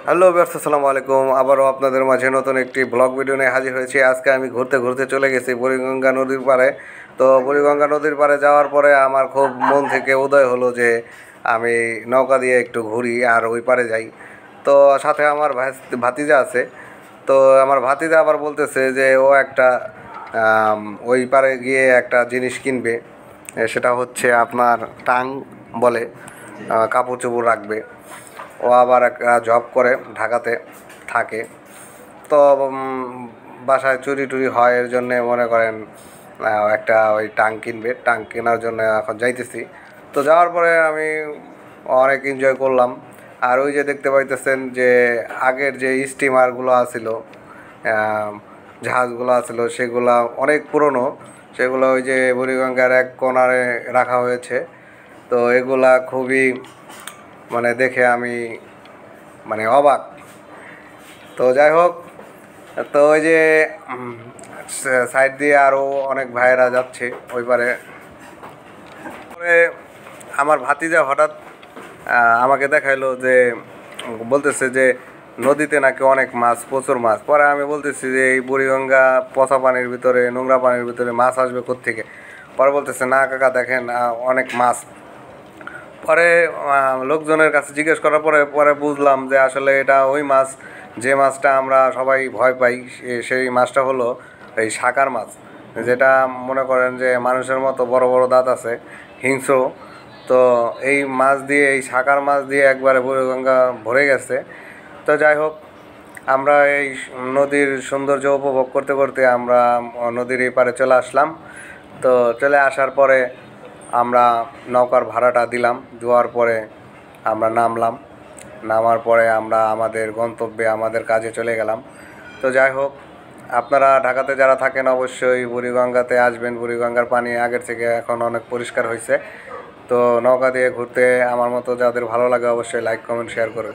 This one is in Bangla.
হ্যালো ব্যস্ত, আসসালামু আলাইকুম। আবারও আপনাদের মাঝে নতুন একটি ব্লগ ভিডিও নিয়ে হাজির হয়েছি। আজকে আমি ঘুরতে ঘুরতে চলে গেছি বুড়িগঙ্গা নদীর পাড়ে। তো বুড়িগঙ্গা নদীর পাড়ে যাওয়ার পরে আমার খুব মন থেকে উদয় হলো যে আমি নৌকা দিয়ে একটু ঘুরি আর ওই পারে যাই। তো সাথে আমার ভাতিজা আছে। তো আমার ভাতিজা আবার বলতেছে যে ও একটা আম, ওই পারে গিয়ে একটা জিনিস কিনবে। সেটা হচ্ছে আপনার টাং বলে, কাপড় চোপড় রাখবে। ও আবার একটা জব করে, ঢাকাতে থাকে। তো বাসায় চুরি টুরি হয়, এর জন্যে মনে করেন একটা ওই টাং কিনবে। টাং কেনার জন্য এখন যাইতেছি। তো যাওয়ার পরে আমি অনেক এনজয় করলাম। আর ওই যে দেখতে পাইতেছেন যে আগের যে স্টিমারগুলো আছিল, জাহাজগুলো আছিল, সেগুলা অনেক পুরনো। সেগুলো ওই যে বুড়িগঙ্গার এক কোণারে রাখা হয়েছে। তো এগুলা খুবই মানে দেখে আমি মানে অবাক। তো যাই হোক, তো ওই যে সাইড দিয়ে আরও অনেক ভাইয়েরা যাচ্ছে ওই পারে। পরে আমার ভাতিজা হঠাৎ আমাকে দেখাইলো যে বলতেছে যে নদীতে নাকি অনেক মাছ, প্রচুর মাছ। পরে আমি বলতেছি যে এই বুড়িগঙ্গা পচা পানির ভিতরে, নোংরা পানির ভিতরে মাছ আসবে কোত্থেকে? পরে বলতেছে না কাকা দেখেন অনেক মাছ। পরে লোকজনের কাছে জিজ্ঞেস করার পরে পরে বুঝলাম যে আসলে এটা ওই মাছ, যে মাছটা আমরা সবাই ভয় পাই। সেই মাছটা হলো এই শাকার মাছ, যেটা মনে করেন যে মানুষের মতো বড় বড় দাঁত আছে, হিংস্র। তো এই মাছ দিয়ে, এই শাকার মাছ দিয়ে একবারে বুড়িগঙ্গা ভরে গেছে। তো যাই হোক, আমরা এই নদীর সৌন্দর্য উপভোগ করতে করতে আমরা নদীর এই পারে চলে আসলাম। তো চলে আসার পরে আমরা নৌকার ভাড়াটা দিলাম, দেওয়ার পরে আমরা নামলাম। নামার পরে আমরা আমাদের গন্তব্যে, আমাদের কাজে চলে গেলাম। তো যাই হোক, আপনারা ঢাকাতে যারা থাকেন অবশ্যই বুড়িগঙ্গাতে আসবেন। বুড়িগঙ্গার পানি আগের থেকে এখন অনেক পরিষ্কার হয়েছে। তো নৌকা দিয়ে ঘুরতে আমার মতো যাদের ভালো লাগে অবশ্যই লাইক, কমেন্ট, শেয়ার করবেন।